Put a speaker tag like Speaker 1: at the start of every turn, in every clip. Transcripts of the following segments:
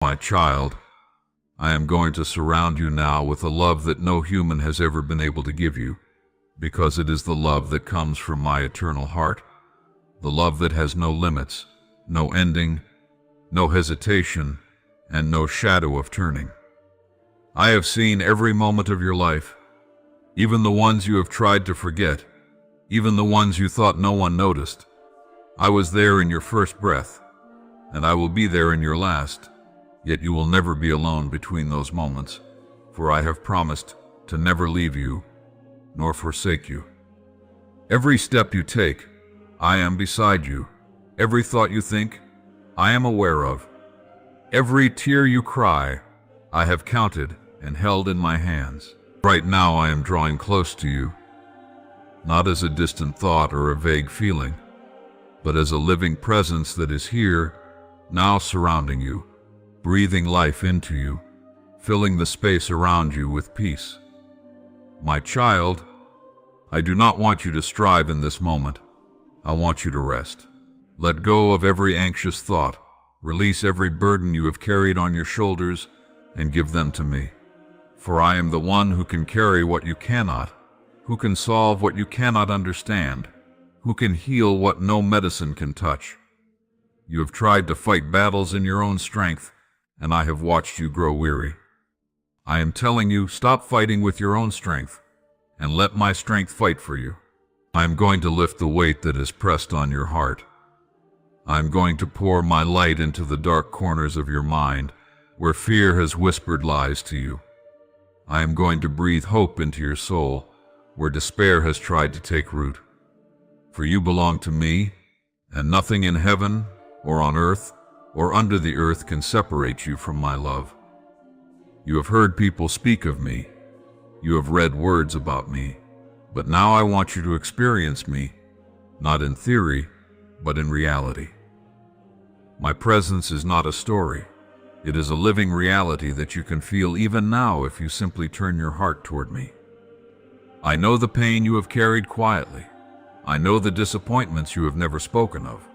Speaker 1: My child, I am going to surround you now with a love that no human has ever been able to give you, because it is the love that comes from my eternal heart, the love that has no limits, no ending, no hesitation, and no shadow of turning. I have seen every moment of your life, even the ones you have tried to forget, even the ones you thought no one noticed. I was there in your first breath, and I will be there in your last. Yet you will never be alone between those moments, for I have promised to never leave you, nor forsake you. Every step you take, I am beside you. Every thought you think, I am aware of. Every tear you cry, I have counted and held in my hands. Right now I am drawing close to you, not as a distant thought or a vague feeling, but as a living presence that is here, now surrounding you, breathing life into you, filling the space around you with peace. My child, I do not want you to strive in this moment. I want you to rest. Let go of every anxious thought. Release every burden you have carried on your shoulders and give them to me. For I am the one who can carry what you cannot, who can solve what you cannot understand, who can heal what no medicine can touch. You have tried to fight battles in your own strength, and I have watched you grow weary. I am telling you, stop fighting with your own strength, and let my strength fight for you. I am going to lift the weight that is pressed on your heart. I am going to pour my light into the dark corners of your mind, where fear has whispered lies to you. I am going to breathe hope into your soul, where despair has tried to take root. For you belong to me, and nothing in heaven, or on earth, or under the earth can separate you from my love. You have heard people speak of me. You have read words about me. But now I want you to experience me, not in theory, but in reality. My presence is not a story. It is a living reality that you can feel even now if you simply turn your heart toward me. I know the pain you have carried quietly. I know the disappointments you have never spoken of.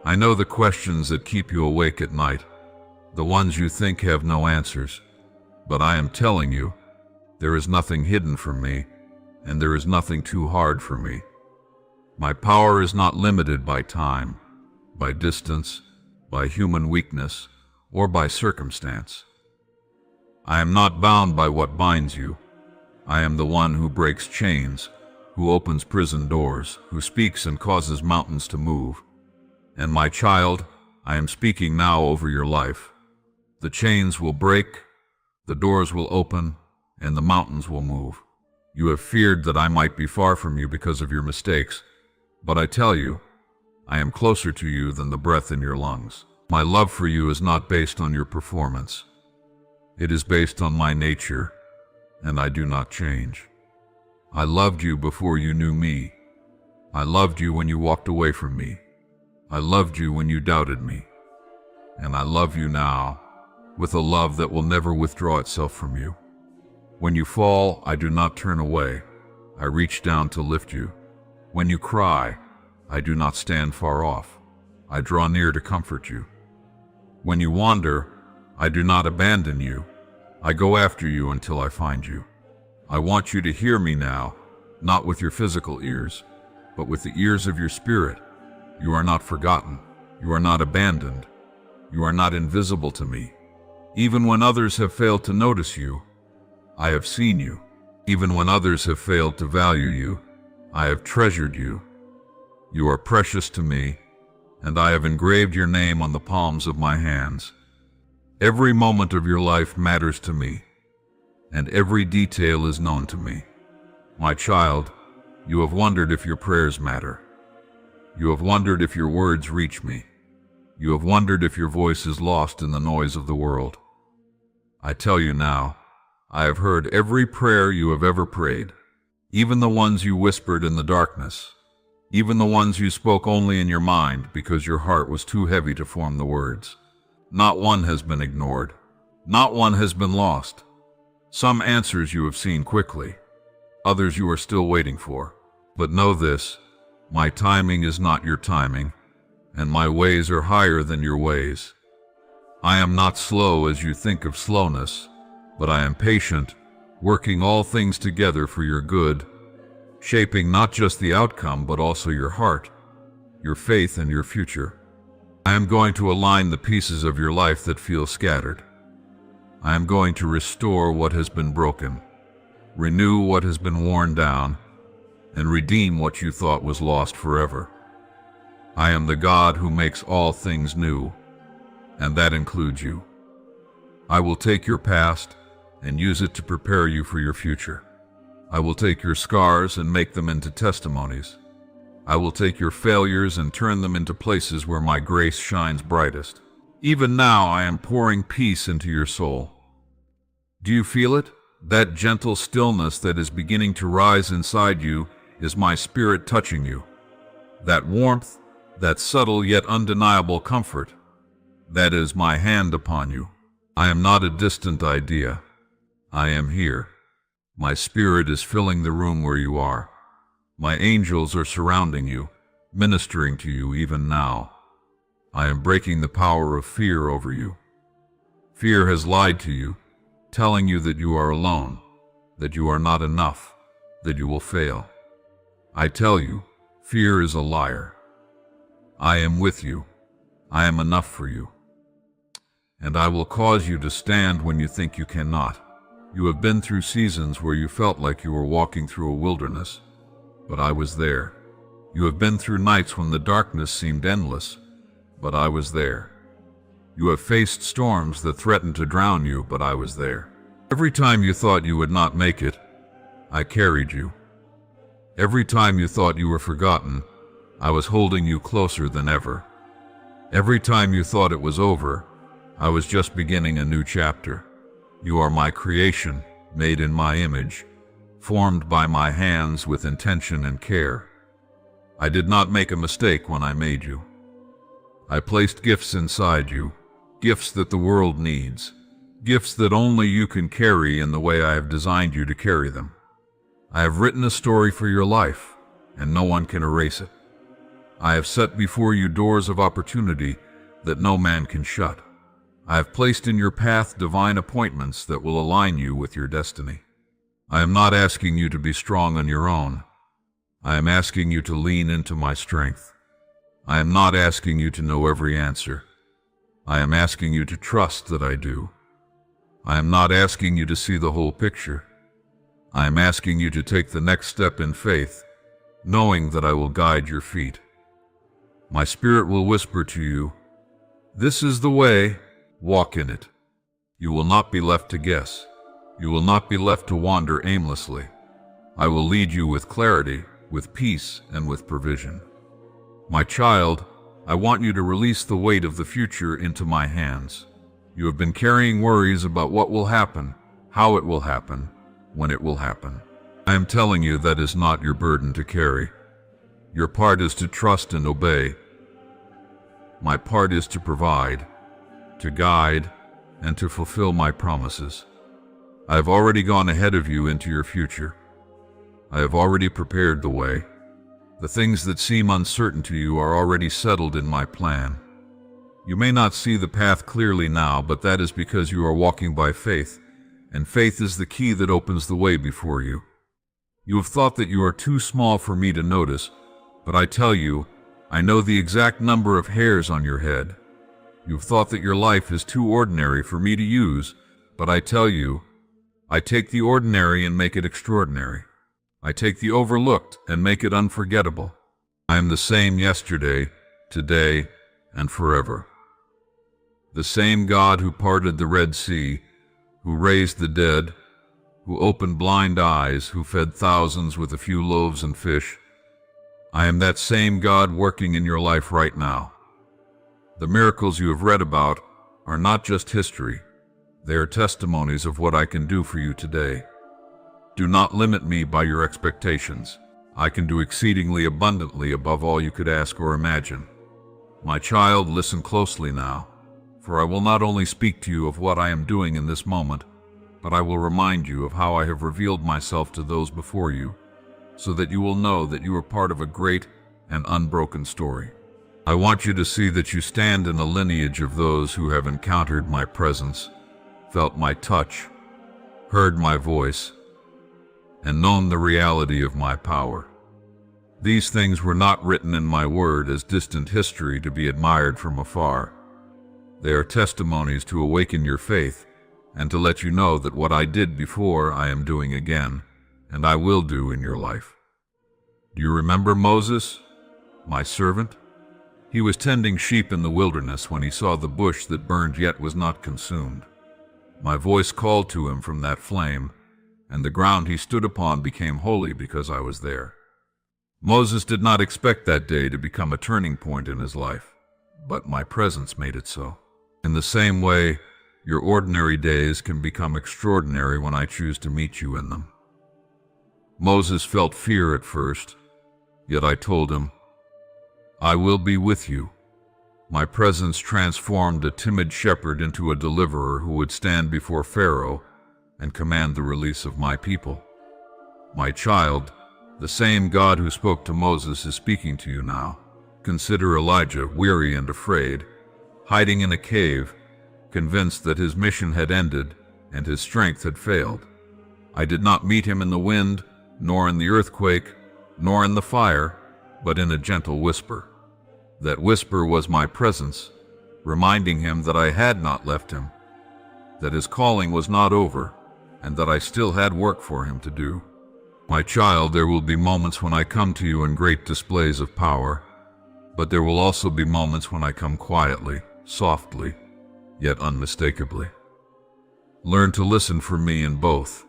Speaker 1: I know the questions that keep you awake at night, the ones you think have no answers. But I am telling you, there is nothing hidden from me, and there is nothing too hard for me. My power is not limited by time, by distance, by human weakness, or by circumstance. I am not bound by what binds you. I am the one who breaks chains, who opens prison doors, who speaks and causes mountains to move. And my child, I am speaking now over your life. The chains will break, the doors will open, and the mountains will move. You have feared that I might be far from you because of your mistakes, but I tell you, I am closer to you than the breath in your lungs. My love for you is not based on your performance. It is based on my nature, and I do not change. I loved you before you knew me. I loved you when you walked away from me. I loved you when you doubted me. And I love you now, with a love that will never withdraw itself from you. When you fall, I do not turn away. I reach down to lift you. When you cry, I do not stand far off. I draw near to comfort you. When you wander, I do not abandon you. I go after you until I find you. I want you to hear me now, not with your physical ears, but with the ears of your spirit. You are not forgotten. You are not abandoned. You are not invisible to me. Even when others have failed to notice you, I have seen you. Even when others have failed to value you, I have treasured you. You are precious to me, and I have engraved your name on the palms of my hands. Every moment of your life matters to me, and every detail is known to me. My child, you have wondered if your prayers matter. You have wondered if your words reach me. You have wondered if your voice is lost in the noise of the world. I tell you now, I have heard every prayer you have ever prayed, even the ones you whispered in the darkness, even the ones you spoke only in your mind because your heart was too heavy to form the words. Not one has been ignored. Not one has been lost. Some answers you have seen quickly, others you are still waiting for. But know this, my timing is not your timing, and my ways are higher than your ways. I am not slow as you think of slowness, but I am patient, working all things together for your good, shaping not just the outcome but also your heart, your faith, and your future. I am going to align the pieces of your life that feel scattered. I am going to restore what has been broken, renew what has been worn down, and redeem what you thought was lost forever. I am the God who makes all things new, and that includes you. I will take your past and use it to prepare you for your future. I will take your scars and make them into testimonies. I will take your failures and turn them into places where my grace shines brightest. Even now I am pouring peace into your soul. Do you feel it? That gentle stillness that is beginning to rise inside you is my spirit touching you. That warmth, that subtle yet undeniable comfort, that is my hand upon you. I am not a distant idea. I am here. My spirit is filling the room where you are. My angels are surrounding you, ministering to you even now. I am breaking the power of fear over you. Fear has lied to you, telling you that you are alone, that you are not enough, that you will fail. I tell you, fear is a liar. I am with you. I am enough for you. And I will cause you to stand when you think you cannot. You have been through seasons where you felt like you were walking through a wilderness, but I was there. You have been through nights when the darkness seemed endless, but I was there. You have faced storms that threatened to drown you, but I was there. Every time you thought you would not make it, I carried you. Every time you thought you were forgotten, I was holding you closer than ever. Every time you thought it was over, I was just beginning a new chapter. You are my creation, made in my image, formed by my hands with intention and care. I did not make a mistake when I made you. I placed gifts inside you, gifts that the world needs, gifts that only you can carry in the way I have designed you to carry them. I have written a story for your life, and no one can erase it. I have set before you doors of opportunity that no man can shut. I have placed in your path divine appointments that will align you with your destiny. I am not asking you to be strong on your own. I am asking you to lean into my strength. I am not asking you to know every answer. I am asking you to trust that I do. I am not asking you to see the whole picture. I am asking you to take the next step in faith, knowing that I will guide your feet. My spirit will whisper to you, "This is the way, walk in it." You will not be left to guess. You will not be left to wander aimlessly. I will lead you with clarity, with peace, and with provision. My child, I want you to release the weight of the future into my hands. You have been carrying worries about what will happen, how it will happen, when it will happen. I am telling you that is not your burden to carry. Your part is to trust and obey. My part is to provide, to guide, and to fulfill my promises. I have already gone ahead of you into your future. I have already prepared the way. The things that seem uncertain to you are already settled in my plan. You may not see the path clearly now, but that is because you are walking by faith, and faith is the key that opens the way before you. You have thought that you are too small for me to notice, but I tell you, I know the exact number of hairs on your head. You have thought that your life is too ordinary for me to use, but I tell you, I take the ordinary and make it extraordinary. I take the overlooked and make it unforgettable. I am the same yesterday, today, and forever. The same God who parted the Red Sea, who raised the dead, who opened blind eyes, who fed thousands with a few loaves and fish. I am that same God working in your life right now. The miracles you have read about are not just history. They are testimonies of what I can do for you today. Do not limit me by your expectations. I can do exceedingly abundantly above all you could ask or imagine. My child, listen closely now, for I will not only speak to you of what I am doing in this moment, but I will remind you of how I have revealed myself to those before you, so that you will know that you are part of a great and unbroken story. I want you to see that you stand in a lineage of those who have encountered my presence, felt my touch, heard my voice, and known the reality of my power. These things were not written in my word as distant history to be admired from afar. They are testimonies to awaken your faith and to let you know that what I did before I am doing again, and I will do in your life. Do you remember Moses, my servant? He was tending sheep in the wilderness when he saw the bush that burned yet was not consumed. My voice called to him from that flame, and the ground he stood upon became holy because I was there. Moses did not expect that day to become a turning point in his life, but my presence made it so. In the same way, your ordinary days can become extraordinary when I choose to meet you in them. Moses felt fear at first, yet I told him, I will be with you. My presence transformed a timid shepherd into a deliverer who would stand before Pharaoh and command the release of my people. My child, the same God who spoke to Moses is speaking to you now. Consider Elijah, weary and afraid, hiding in a cave, convinced that his mission had ended and his strength had failed. I did not meet him in the wind, nor in the earthquake, nor in the fire, but in a gentle whisper. That whisper was my presence, reminding him that I had not left him, that his calling was not over, and that I still had work for him to do. My child, there will be moments when I come to you in great displays of power, but there will also be moments when I come quietly, softly, yet unmistakably. Learn to listen for me in both.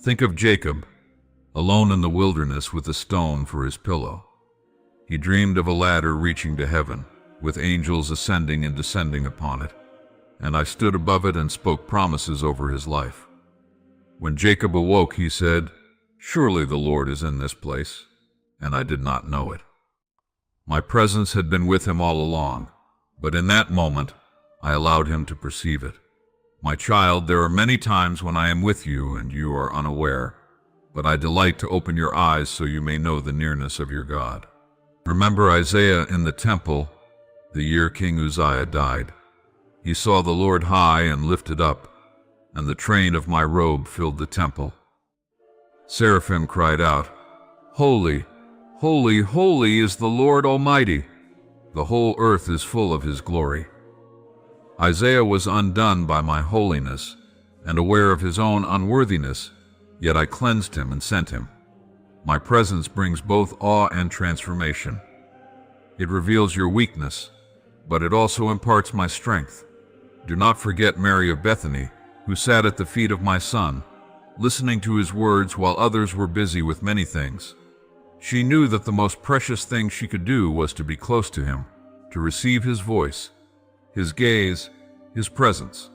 Speaker 1: Think of Jacob, alone in the wilderness with a stone for his pillow. He dreamed of a ladder reaching to heaven, with angels ascending and descending upon it, and I stood above it and spoke promises over his life. When Jacob awoke, he said, Surely the Lord is in this place, and I did not know it. My presence had been with him all along, but in that moment, I allowed him to perceive it. My child, there are many times when I am with you and you are unaware, but I delight to open your eyes so you may know the nearness of your God. Remember Isaiah in the temple, the year King Uzziah died. He saw the Lord high and lifted up, and the train of my robe filled the temple. Seraphim cried out, Holy, holy, holy is the Lord Almighty. The whole earth is full of his glory. Isaiah was undone by my holiness and aware of his own unworthiness, yet I cleansed him and sent him. My presence brings both awe and transformation. It reveals your weakness, but it also imparts my strength. Do not forget Mary of Bethany, who sat at the feet of my son, listening to his words while others were busy with many things. She knew that the most precious thing she could do was to be close to him, to receive his voice, his gaze, his presence.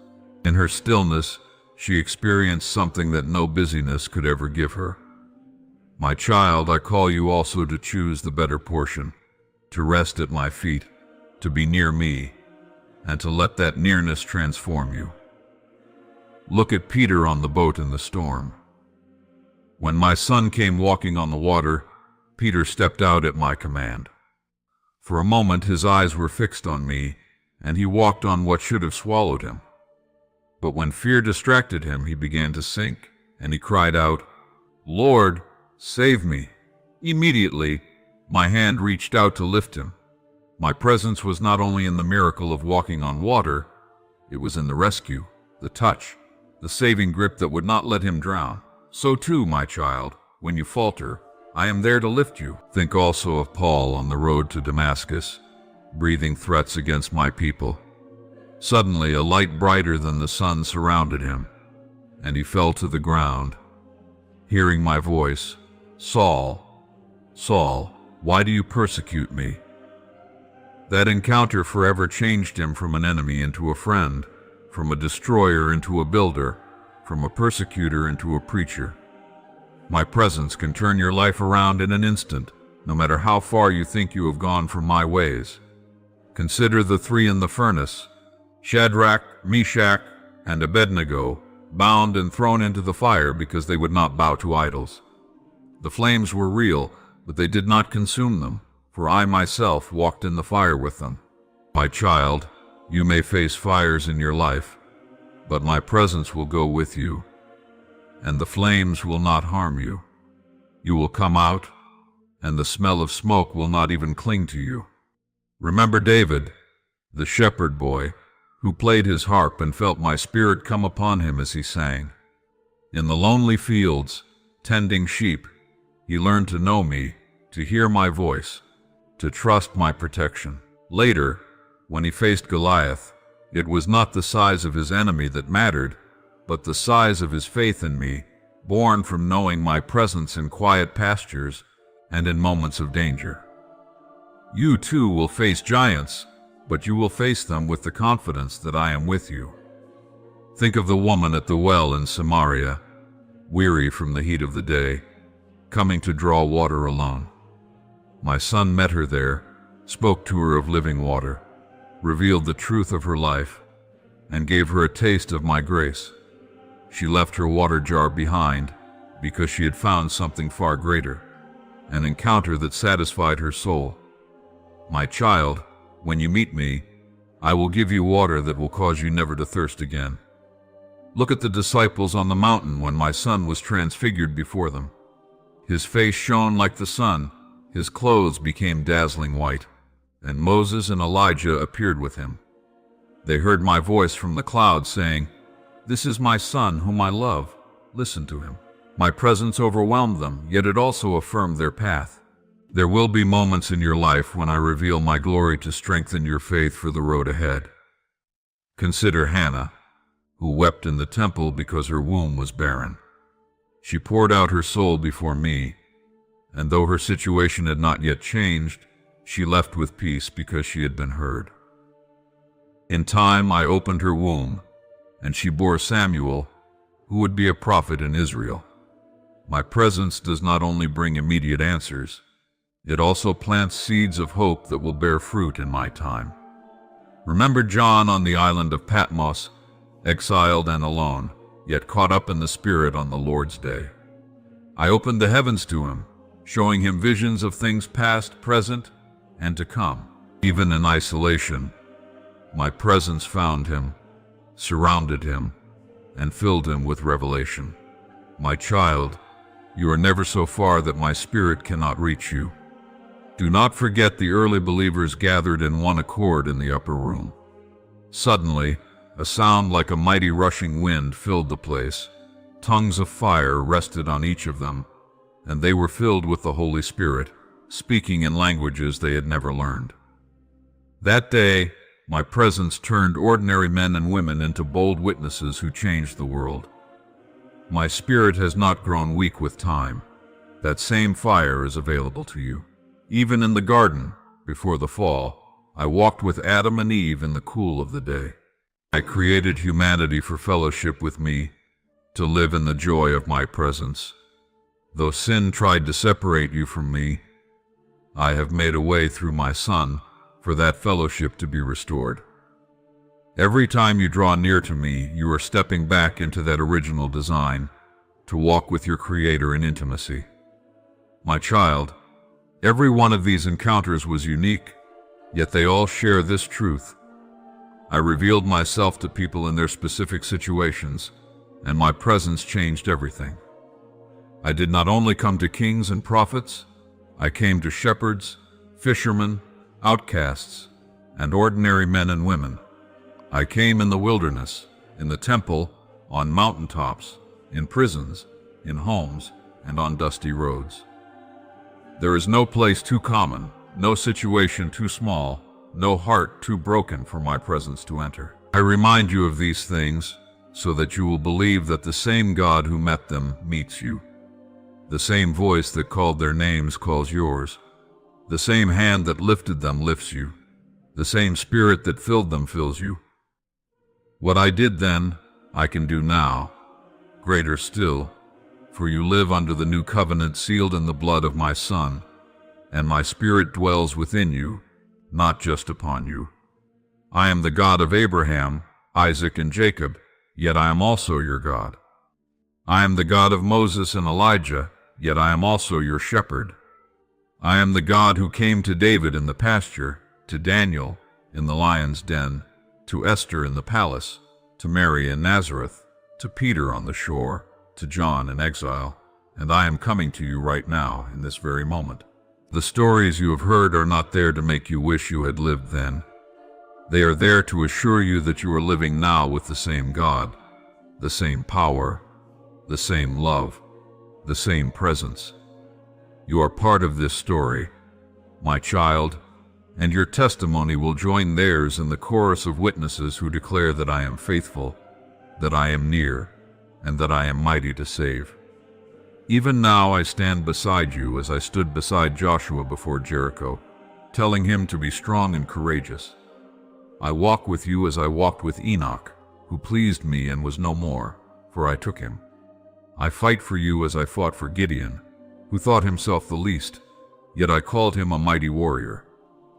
Speaker 1: In her stillness, she experienced something that no busyness could ever give her. My child, I call you also to choose the better portion, to rest at my feet, to be near me, and to let that nearness transform you. Look at Peter on the boat in the storm. When my son came walking on the water, Peter stepped out at my command. For a moment his eyes were fixed on me, and he walked on what should have swallowed him. But when fear distracted him, he began to sink, and he cried out, Lord, save me. Immediately, my hand reached out to lift him. My presence was not only in the miracle of walking on water, it was in the rescue, the touch, the saving grip that would not let him drown. So too, my child, when you falter, I am there to lift you. Think also of Paul on the road to Damascus, breathing threats against my people. Suddenly, a light brighter than the sun surrounded him, and he fell to the ground, hearing my voice, Saul, Saul, why do you persecute me? That encounter forever changed him from an enemy into a friend, from a destroyer into a builder, from a persecutor into a preacher. My presence can turn your life around in an instant, no matter how far you think you have gone from my ways. Consider the three in the furnace, Shadrach, Meshach, and Abednego, bound and thrown into the fire because they would not bow to idols. The flames were real, but they did not consume them, for I myself walked in the fire with them. My child, you may face fires in your life, but my presence will go with you, and the flames will not harm you. You will come out, and the smell of smoke will not even cling to you. Remember David, the shepherd boy, who played his harp and felt my spirit come upon him as he sang. In the lonely fields, tending sheep, he learned to know me, to hear my voice, to trust my protection. Later, when he faced Goliath, it was not the size of his enemy that mattered, but the size of his faith in me, born from knowing my presence in quiet pastures and in moments of danger. You too will face giants, but you will face them with the confidence that I am with you. Think of the woman at the well in Samaria, weary from the heat of the day, coming to draw water alone. My son met her there, spoke to her of living water, revealed the truth of her life, and gave her a taste of my grace. She left her water jar behind because she had found something far greater, an encounter that satisfied her soul. My child, when you meet me, I will give you water that will cause you never to thirst again. Look at the disciples on the mountain when my son was transfigured before them. His face shone like the sun, his clothes became dazzling white, and Moses and Elijah appeared with him. They heard my voice from the cloud saying, "This is my son whom I love, listen to him." My presence overwhelmed them, yet it also affirmed their path. There will be moments in your life when I reveal my glory to strengthen your faith for the road ahead. Consider Hannah, who wept in the temple because her womb was barren. She poured out her soul before me, and though her situation had not yet changed, she left with peace because she had been heard. In time I opened her womb, and she bore Samuel, who would be a prophet in Israel. My presence does not only bring immediate answers, it also plants seeds of hope that will bear fruit in my time. Remember John on the island of Patmos, exiled and alone, yet caught up in the Spirit on the Lord's day. I opened the heavens to him, showing him visions of things past, present, and to come. Even in isolation, my presence found him, surrounded him, and filled him with revelation. My child, you are never so far that my Spirit cannot reach you. Do not forget the early believers gathered in one accord in the upper room. Suddenly, a sound like a mighty rushing wind filled the place. Tongues of fire rested on each of them, and they were filled with the Holy Spirit, speaking in languages they had never learned. That day, my presence turned ordinary men and women into bold witnesses who changed the world. My Spirit has not grown weak with time. That same fire is available to you. Even in the garden, before the fall, I walked with Adam and Eve in the cool of the day. I created humanity for fellowship with me, to live in the joy of my presence. Though sin tried to separate you from me, I have made a way through my Son for that fellowship to be restored. Every time you draw near to me, you are stepping back into that original design, to walk with your Creator in intimacy. My child, every one of these encounters was unique, yet they all share this truth. I revealed myself to people in their specific situations, and my presence changed everything. I did not only come to kings and prophets, I came to shepherds, fishermen, outcasts, and ordinary men and women. I came in the wilderness, in the temple, on mountaintops, in prisons, in homes, and on dusty roads. There is no place too common, no situation too small, no heart too broken for my presence to enter. I remind you of these things so that you will believe that the same God who met them meets you. The same voice that called their names calls yours. The same hand that lifted them lifts you. The same Spirit that filled them fills you. What I did then, I can do now, greater still, for you live under the new covenant sealed in the blood of my Son, and my Spirit dwells within you, not just upon you. I am the God of Abraham, Isaac, and Jacob, yet I am also your God. I am the God of Moses and Elijah, yet I am also your shepherd. I am the God who came to David in the pasture, to Daniel in the lion's den, to Esther in the palace, to Mary in Nazareth, to Peter on the shore, to John in exile, and I am coming to you right now in this very moment. The stories you have heard are not there to make you wish you had lived then. They are there to assure you that you are living now with the same God, the same power, the same love, the same presence. You are part of this story, my child, and your testimony will join theirs in the chorus of witnesses who declare that I am faithful, that I am near, and that I am mighty to save. Even now I stand beside you as I stood beside Joshua before Jericho, telling him to be strong and courageous. I walk with you as I walked with Enoch, who pleased me and was no more, for I took him. I fight for you as I fought for Gideon, who thought himself the least, yet I called him a mighty warrior.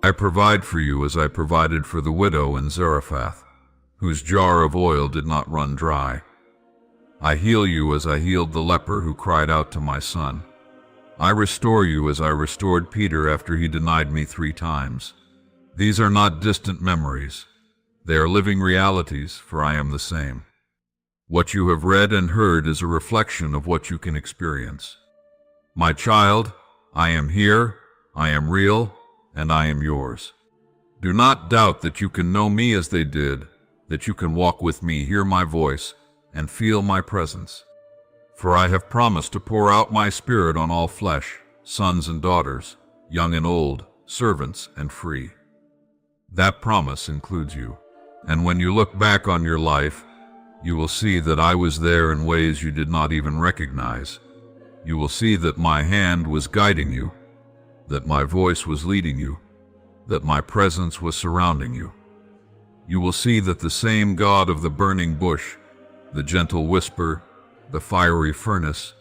Speaker 1: I provide for you as I provided for the widow in Zarephath, whose jar of oil did not run dry. I heal you as I healed the leper who cried out to my son. I restore you as I restored Peter after he denied me 3 times. These are not distant memories. They are living realities, for I am the same. What you have read and heard is a reflection of what you can experience. My child, I am here, I am real, and I am yours. Do not doubt that you can know me as they did, that you can walk with me, hear my voice, and feel my presence. For I have promised to pour out my Spirit on all flesh, sons and daughters, young and old, servants and free. That promise includes you. And when you look back on your life, you will see that I was there in ways you did not even recognize. You will see that my hand was guiding you, that my voice was leading you, that my presence was surrounding you. You will see that the same God of the burning bush, the gentle whisper, the fiery furnace,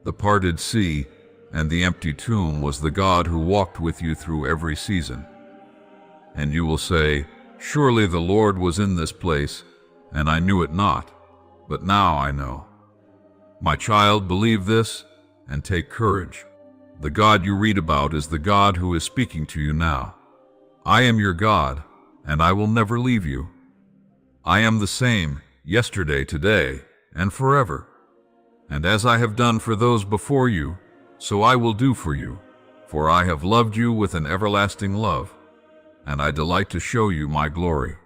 Speaker 1: the parted sea, and the empty tomb was the God who walked with you through every season. And you will say, surely the Lord was in this place, and I knew it not, but now I know. My child, believe this and take courage. The God you read about is the God who is speaking to you now. I am your God, and I will never leave you. I am the same, yesterday, today, and forever. And as I have done for those before you, so I will do for you, for I have loved you with an everlasting love, and I delight to show you my glory.